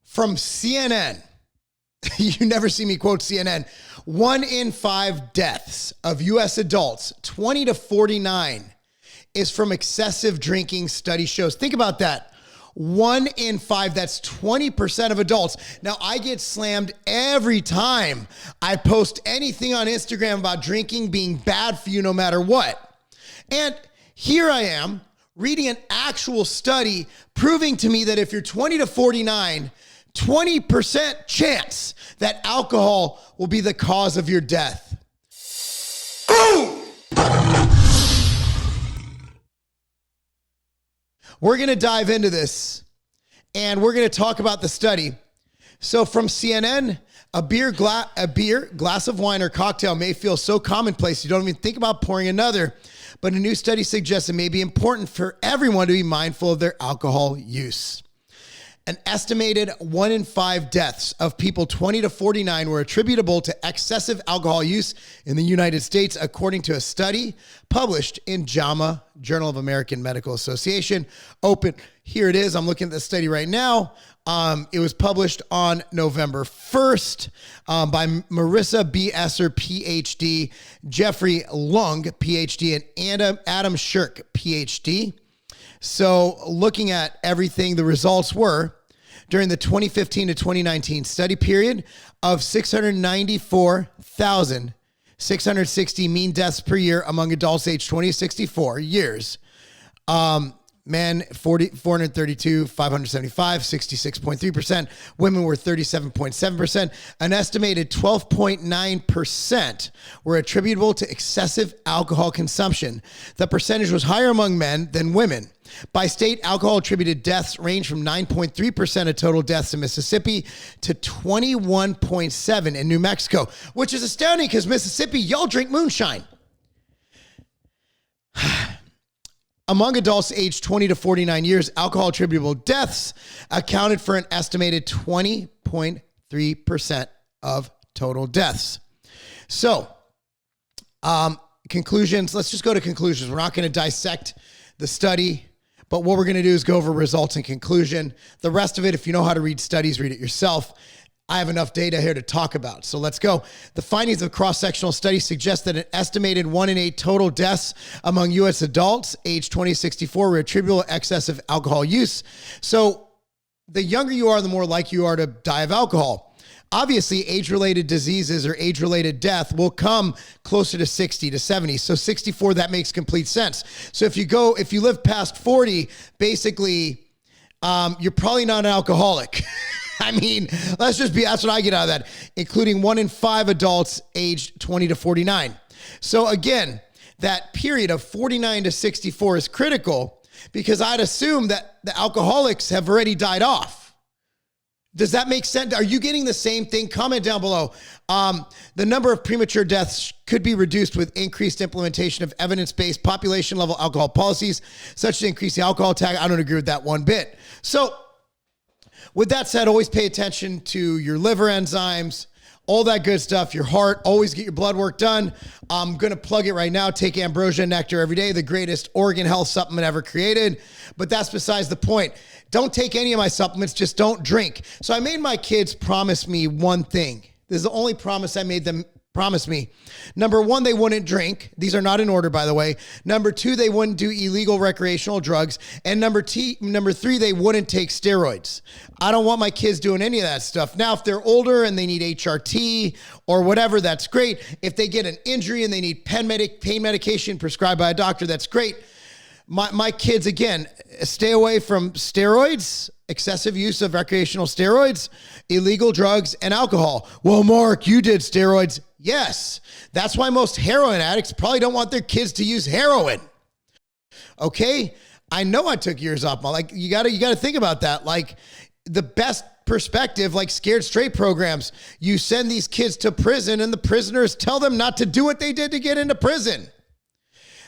from CNN. You never see me quote CNN. 1 in 5 deaths of U.S. adults, 20 to 49, is from excessive drinking, study shows. Think about that. 1 in 5, that's 20% of adults. Now, I get slammed every time I post anything on Instagram about drinking being bad for you no matter what. And here I am reading an actual study proving to me that if you're 20 to 49, 20% chance that alcohol will be the cause of your death. Boom! We're going to dive into this, and we're going to talk about the study. So from CNN, a beer, glass of wine, or cocktail may feel so commonplace you don't even think about pouring another, but a new study suggests it may be important for everyone to be mindful of their alcohol use. An estimated 1 in 5 deaths of people 20 to 49 were attributable to excessive alcohol use in the United States, according to a study published in JAMA, Journal of American Medical Association. Open, here it is. I'm looking at the study right now. It was published on November 1st by Marissa B. Esser, PhD, Jeffrey Lung, PhD, and Adam Shirk, PhD. So looking at everything, the results were during the 2015 to 2019 study period of 694,660 mean deaths per year among adults aged 20 to 64 years. Men, 432, 575, 66.3%. Women were 37.7%. An estimated 12.9% were attributable to excessive alcohol consumption. The percentage was higher among men than women. By state, alcohol-attributed deaths range from 9.3% of total deaths in Mississippi to 21.7% in New Mexico, which is astounding because Mississippi, y'all drink moonshine. Among adults aged 20 to 49 years, alcohol-attributable deaths accounted for an estimated 20.3% of total deaths. So, conclusions. Let's just go to conclusions. We're not going to dissect the study, but what we're going to do is go over results and conclusion. The rest of it, if you know how to read studies, read it yourself. I have enough data here to talk about. So let's go. The findings of cross-sectional studies suggest that an estimated 1 in 8 total deaths among U.S. adults aged 20 to 64 were attributable to excessive alcohol use. So the younger you are, the more likely you are to die of alcohol. Obviously, age-related diseases or age-related death will come closer to 60 to 70. So 64, that makes complete sense. So if you live past 40, basically, you're probably not an alcoholic. I mean, that's what I get out of that, including 1 in 5 adults aged 20 to 49. So again, that period of 49 to 64 is critical because I'd assume that the alcoholics have already died off. Does that make sense? Are you getting the same thing? Comment down below. The number of premature deaths could be reduced with increased implementation of evidence-based population-level alcohol policies, such as increasing alcohol tax. I don't agree with that one bit. So with that said, always pay attention to your liver enzymes, all that good stuff, your heart, always get your blood work done. I'm going to plug it right now. Take ambrosia nectar every day, the greatest organ health supplement ever created. But that's besides the point. Don't take any of my supplements, just don't drink. So I made my kids promise me one thing. This is the only promise I made them promise me. Number 1, they wouldn't drink. These are not in order, by the way. Number 2, they wouldn't do illegal recreational drugs. And number 3, they wouldn't take steroids. I don't want my kids doing any of that stuff. Now, if they're older and they need HRT or whatever, that's great. If they get an injury and they need pain medication prescribed by a doctor, that's great. My kids, again, stay away from steroids, excessive use of recreational steroids, illegal drugs, and alcohol. Well, Mark, you did steroids. Yes. That's why most heroin addicts probably don't want their kids to use heroin. Okay? I know I took years off. You gotta think about that. Like, the best perspective, like scared straight programs, you send these kids to prison and the prisoners tell them not to do what they did to get into prison.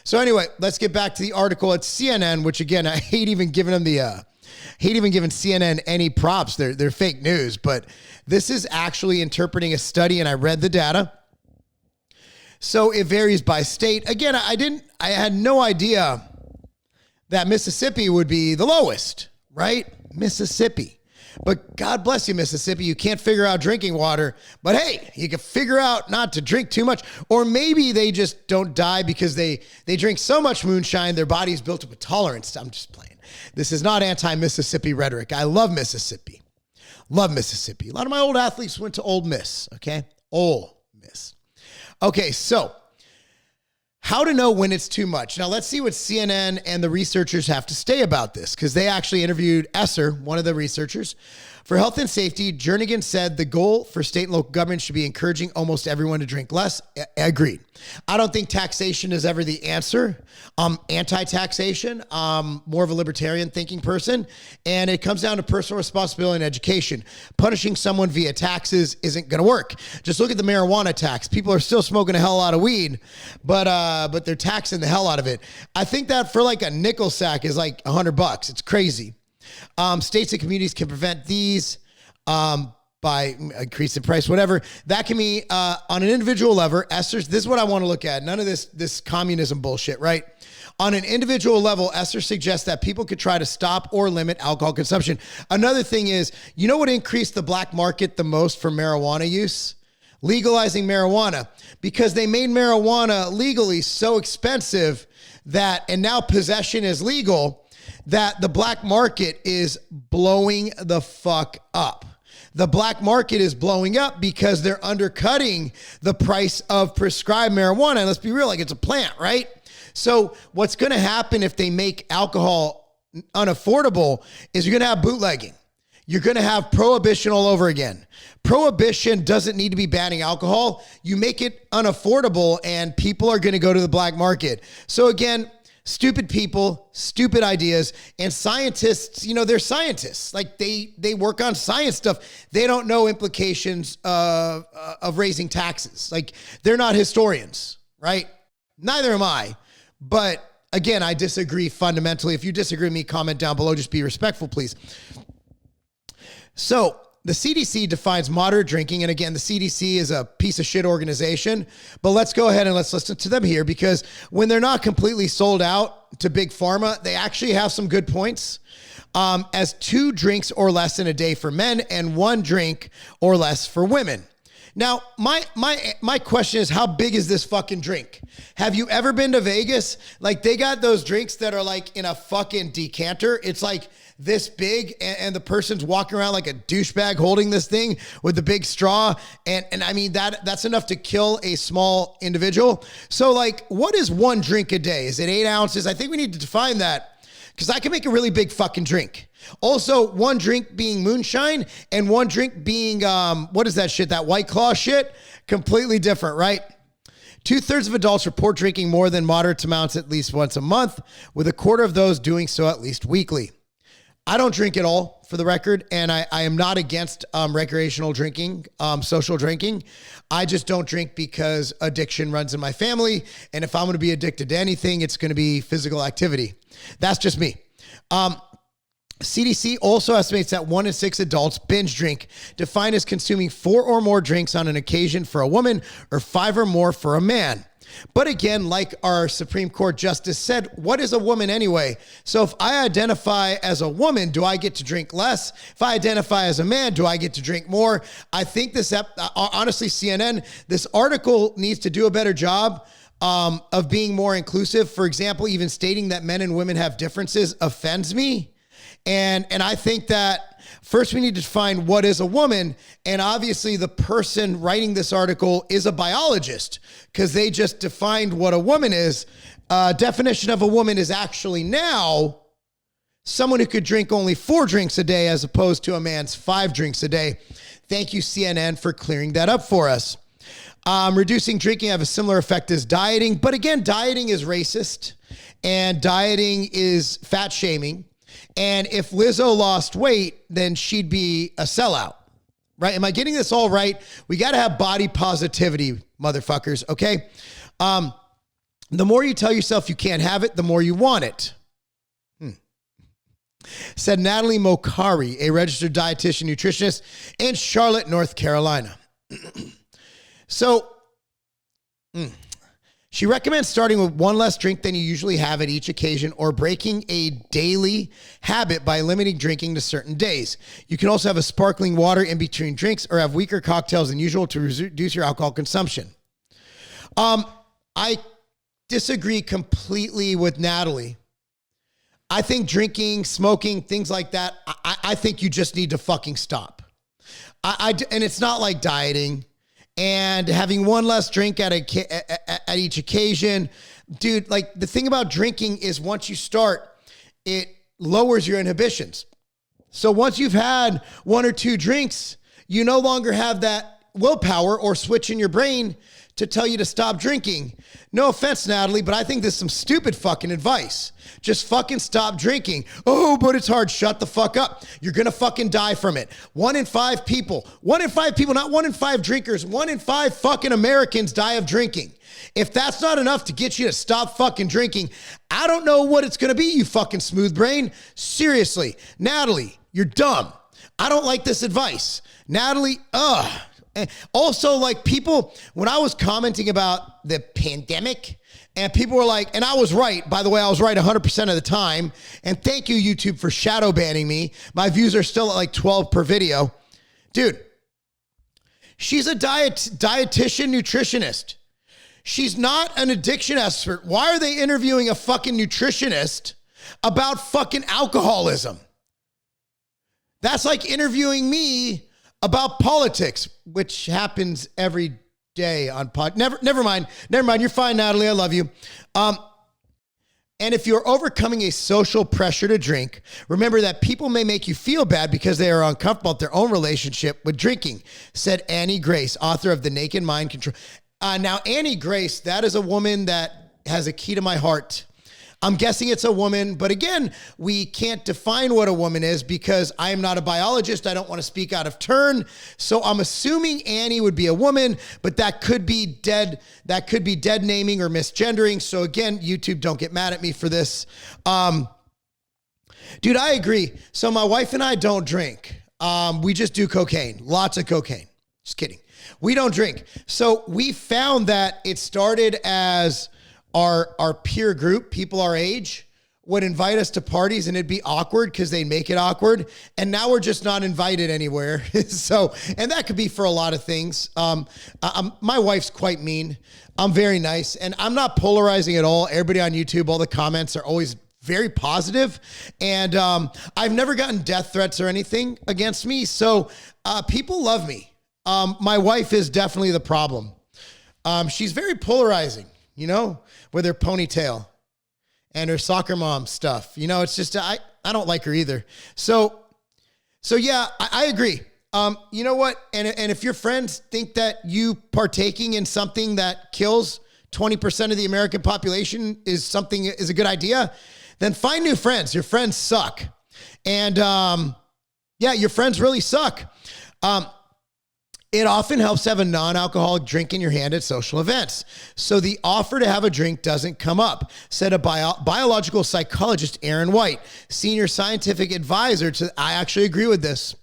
So anyway, let's get back to the article at CNN, which again, I hate even giving CNN any props. They're fake news, but this is actually interpreting a study, and I read the data. So it varies by state. Again, I had no idea that Mississippi would be the lowest, right? Mississippi. But God bless you, Mississippi. You can't figure out drinking water, but hey, you can figure out not to drink too much. Or maybe they just don't die because they drink so much moonshine, their body's built up a tolerance. I'm just playing. This is not anti-Mississippi rhetoric. I love Mississippi. Love Mississippi. A lot of my old athletes went to Ole Miss, okay? Ole Miss. Okay, so how to know when it's too much. Now, let's see what CNN and the researchers have to say about this, because they actually interviewed Esser, one of the researchers. For health and safety, Jernigan said the goal for state and local government should be encouraging almost everyone to drink less. Agreed. I don't think taxation is ever the answer. Anti-taxation, more of a libertarian thinking person. And it comes down to personal responsibility and education. Punishing someone via taxes isn't going to work. Just look at the marijuana tax. People are still smoking a hell lot of weed, but they're taxing the hell out of it. I think that for like a nickel sack is like $100. It's crazy. States and communities can prevent these by increasing the price, whatever. That can be on an individual level. Esther's, this is what I want to look at. None of this communism bullshit, right? On an individual level, Esther suggests that people could try to stop or limit alcohol consumption. Another thing is, you know what increased the black market the most for marijuana use? Legalizing marijuana, because they made marijuana legally so expensive that, and now possession is legal, that the black market is blowing the fuck up. The black market is blowing up because they're undercutting the price of prescribed marijuana. And let's be real, like it's a plant, right? So what's going to happen if they make alcohol unaffordable is you're going to have bootlegging. You're going to have prohibition all over again. Prohibition doesn't need to be banning alcohol. You make it unaffordable and people are going to go to the black market. So again, stupid people, stupid ideas, and scientists, you know, they're scientists. Like they work on science stuff. They don't know implications of raising taxes. Like they're not historians, right? Neither am I. But again, I disagree fundamentally. If you disagree with me, comment down below. Just be respectful, please. So the CDC defines moderate drinking. And again, the CDC is a piece of shit organization, but let's go ahead and let's listen to them here, because when they're not completely sold out to big pharma, they actually have some good points. As 2 drinks or less in a day for men and 1 drink or less for women. Now, my question is, how big is this fucking drink? Have you ever been to Vegas? Like they got those drinks that are like in a fucking decanter. It's like this big, and the person's walking around like a douchebag holding this thing with the big straw. And I mean, that's enough to kill a small individual. So like, what is 1 drink a day? Is it 8 ounces? I think we need to define that, because I can make a really big fucking drink. Also, 1 drink being moonshine and 1 drink being, what is that shit? That White Claw shit? Completely different, right? 2/3 of adults report drinking more than moderate amounts at least once a month, with 1/4 of those doing so at least weekly. I don't drink at all, for the record, and I am not against recreational drinking, social drinking. I just don't drink because addiction runs in my family, and if I'm going to be addicted to anything, it's going to be physical activity. That's just me. CDC also estimates that 1 in 6 adults binge drink, defined as consuming 4 or more drinks on an occasion for a woman or 5 or more for a man. But again, like our Supreme Court justice said, what is a woman anyway? So if I identify as a woman, do I get to drink less? If I identify as a man, do I get to drink more? I think this, honestly, CNN, this article needs to do a better job of being more inclusive. For example, even stating that men and women have differences offends me. And I think that first we need to define what is a woman. And obviously the person writing this article is a biologist, because they just defined what a woman is. Definition of a woman is actually now someone who could drink only 4 drinks a day as opposed to a man's 5 drinks a day. Thank you, CNN, for clearing that up for us. Reducing drinking have a similar effect as dieting. But again, dieting is racist and dieting is fat shaming. And if Lizzo lost weight, then she'd be a sellout, right? Am I getting this all right? We got to have body positivity, motherfuckers, okay? The more you tell yourself you can't have it, the more you want it. Said Natalie Mokari, a registered dietitian nutritionist in Charlotte, North Carolina. So, She recommends starting with one less drink than you usually have at each occasion or breaking a daily habit by limiting drinking to certain days. You can also have a sparkling water in between drinks or have weaker cocktails than usual to reduce your alcohol consumption. I disagree completely with Natalie. I think drinking, smoking, things like that, I think you just need to fucking stop. And it's not like dieting. And having one less drink at each occasion, dude, like the thing about drinking is once you start, it lowers your inhibitions. So once you've had one or two drinks, you no longer have that willpower or switch in your brain to tell you to stop drinking. No offense, Natalie, but I think this is some stupid fucking advice. Just fucking stop drinking. Oh, but it's hard. Shut the fuck up. You're going to fucking die from it. 1 in 5 people, not 1 in 5 drinkers, 1 in 5 fucking Americans die of drinking. If that's not enough to get you to stop fucking drinking, I don't know what it's going to be, you fucking smooth brain. Seriously, Natalie, you're dumb. I don't like this advice. Natalie, And also, like people, when I was commenting about the pandemic, and people were like, and I was right, by the way, I was right 100% of the time. And thank you, YouTube, for shadow banning me. My views are still at like 12 per video. Dude, she's a dietitian nutritionist. She's not an addiction expert. Why are they interviewing a fucking nutritionist about fucking alcoholism? That's like interviewing me about politics, which happens every day on pod. Never mind. You're fine, Natalie. I love you. And if you're overcoming a social pressure to drink, remember that people may make you feel bad because they are uncomfortable with their own relationship with drinking, said Annie Grace, author of The Naked Mind Control. Now, Annie Grace, that is a woman that has a key to my heart. I'm guessing it's a woman, but again, we can't define what a woman is because I am not a biologist. I don't want to speak out of turn. So I'm assuming Annie would be a woman, but that could be dead. That could be dead naming or misgendering. So again, YouTube, don't get mad at me for this. Dude, I agree. So my wife and I don't drink. We just do cocaine, lots of cocaine. Just kidding. We don't drink. So we found that it started as our peer group, people our age, would invite us to parties and it'd be awkward because they'd make it awkward. And now we're just not invited anywhere. So, and that could be for a lot of things. My wife's quite mean. I'm very nice and I'm not polarizing at all. Everybody on YouTube, all the comments are always very positive. And I've never gotten death threats or anything against me. So people love me. My wife is definitely the problem. She's very polarizing, you know, with her ponytail and her soccer mom stuff. You know, it's just, I don't like her either. So yeah, I agree. You know what? And if your friends think that you partaking in something that kills 20% of the American population is a good idea, then find new friends. Your friends suck. And yeah, your friends really suck. It often helps to have a non-alcoholic drink in your hand at social events. So the offer to have a drink doesn't come up, said a biological psychologist, Aaron White, senior scientific advisor to, I actually agree with this.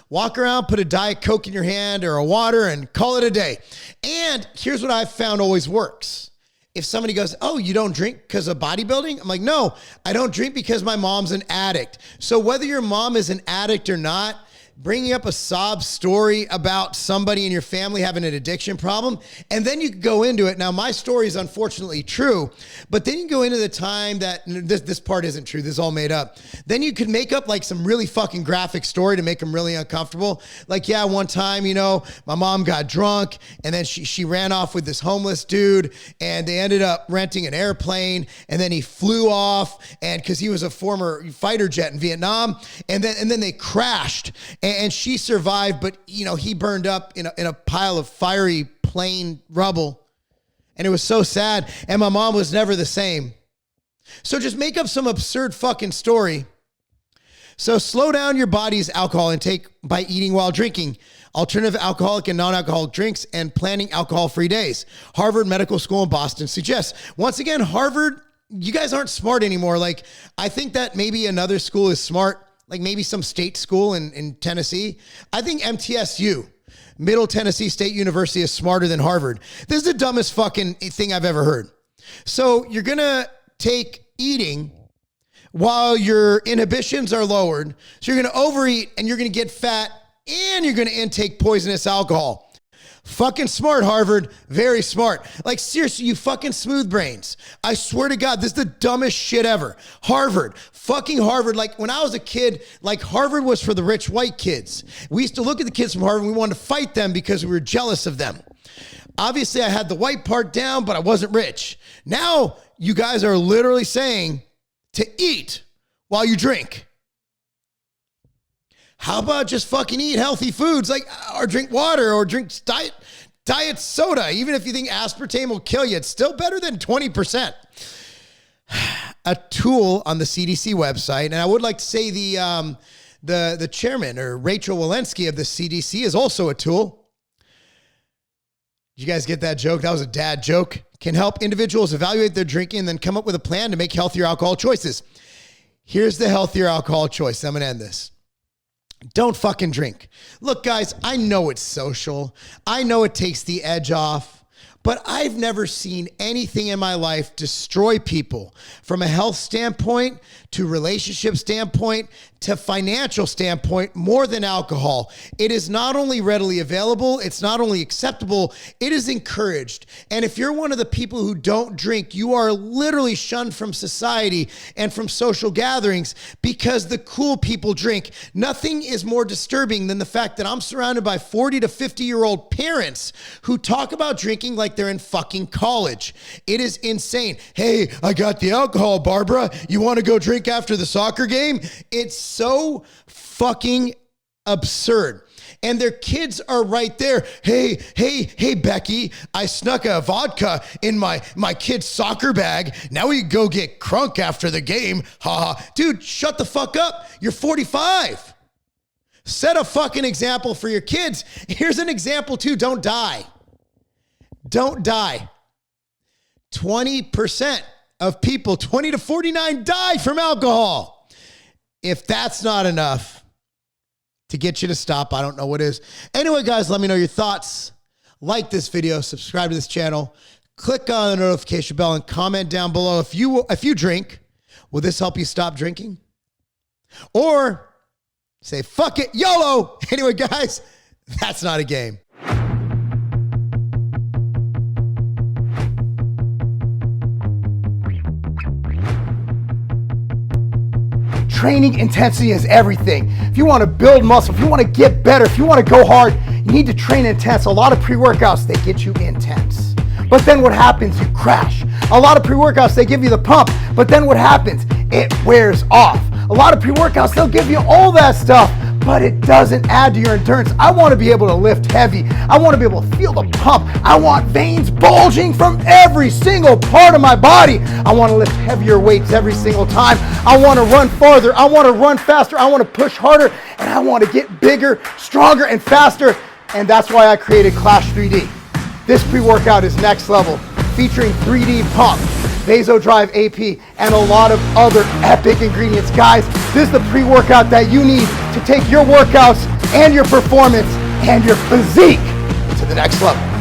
Walk around, put a Diet Coke in your hand or a water and call it a day. And here's what I've found always works. If somebody goes, oh, you don't drink because of bodybuilding? I'm like, no, I don't drink because my mom's an addict. So whether your mom is an addict or not, bringing up a sob story about somebody in your family having an addiction problem, and then you could go into it. Now, my story is unfortunately true, but then you go into the time that this part isn't true. This is all made up. Then you could make up like some really fucking graphic story to make them really uncomfortable. Like, yeah, one time, you know, my mom got drunk and then she ran off with this homeless dude and they ended up renting an airplane and then he flew off and because he was a former fighter jet in Vietnam and then they crashed. And she survived, but you know, he burned up in a pile of fiery plane rubble. And it was so sad. And my mom was never the same. So just make up some absurd fucking story. So slow down your body's alcohol intake by eating while drinking, alternative alcoholic and non-alcoholic drinks, and planning alcohol-free days. Harvard Medical School in Boston suggests. Once again, Harvard, you guys aren't smart anymore. Like, I think that maybe another school is smart. Like maybe some state school in Tennessee. I think MTSU. Middle Tennessee State University is smarter than Harvard. This is the dumbest fucking thing I've ever heard. So you're going to take eating while your inhibitions are lowered. So you're going to overeat and you're going to get fat and you're going to intake poisonous alcohol. Fucking smart, Harvard. Very smart. Like, seriously, you fucking smooth brains. I swear to God, this is the dumbest shit ever. Harvard. Fucking Harvard. Like, when I was a kid, like, Harvard was for the rich white kids. We used to look at the kids from Harvard and we wanted to fight them because we were jealous of them. Obviously, I had the white part down, but I wasn't rich. Now, you guys are literally saying to eat while you drink. How about just fucking eat healthy foods, like, or drink water or drink diet soda? Even if you think aspartame will kill you, it's still better than 20%. A tool on the CDC website, and I would like to say the chairman, or Rachel Walensky of the CDC, is also a tool. Did you guys get that joke? That was a dad joke. Can help individuals evaluate their drinking and then come up with a plan to make healthier alcohol choices. Here's the healthier alcohol choice. I'm going to end this. Don't fucking drink. Look, guys, I know it's social. I know it takes the edge off, but I've never seen anything in my life destroy people from a health standpoint to relationship standpoint to financial standpoint more than alcohol. It is not only readily available, it's not only acceptable, it is encouraged. And if you're one of the people who don't drink, you are literally shunned from society and from social gatherings because the cool people drink. Nothing is more disturbing than the fact that I'm surrounded by 40 to 50-year-old parents who talk about drinking like they're in fucking college. It is insane. Hey, I got the alcohol, Barbara. You want to go drink after the soccer game? It's so fucking absurd. And their kids are right there. Hey, Becky, I snuck a vodka in my kid's soccer bag. Now we go get crunk after the game. Ha ha. Dude, shut the fuck up. You're 45. Set a fucking example for your kids. Here's an example too. Don't die. Don't die. 20% of people, 20 to 49, die from alcohol. If that's not enough to get you to stop, I don't know what is. Anyway, guys, let me know your thoughts. Like this video, subscribe to this channel, click on the notification bell, and comment down below if you drink. Will this help you stop drinking? Or say, fuck it, YOLO. Anyway, guys, that's not a game. Training intensity is everything. If you want to build muscle, if you want to get better, if you want to go hard, you need to train intense. A lot of pre-workouts, they get you intense. But then what happens? You crash. A lot of pre-workouts, they give you the pump, but then what happens? It wears off. A lot of pre-workouts, they'll give you all that stuff, but it doesn't add to your endurance. I want to be able to lift heavy. I want to be able to feel the pump. I want veins bulging from every single part of my body. I want to lift heavier weights every single time. I want to run farther. I want to run faster. I want to push harder, and I want to get bigger, stronger, and faster. And that's why I created Clash 3D. This pre-workout is next level, featuring 3D pump, Vasodrive AP, and a lot of other epic ingredients. Guys, this is the pre-workout that you need to take your workouts and your performance and your physique to the next level.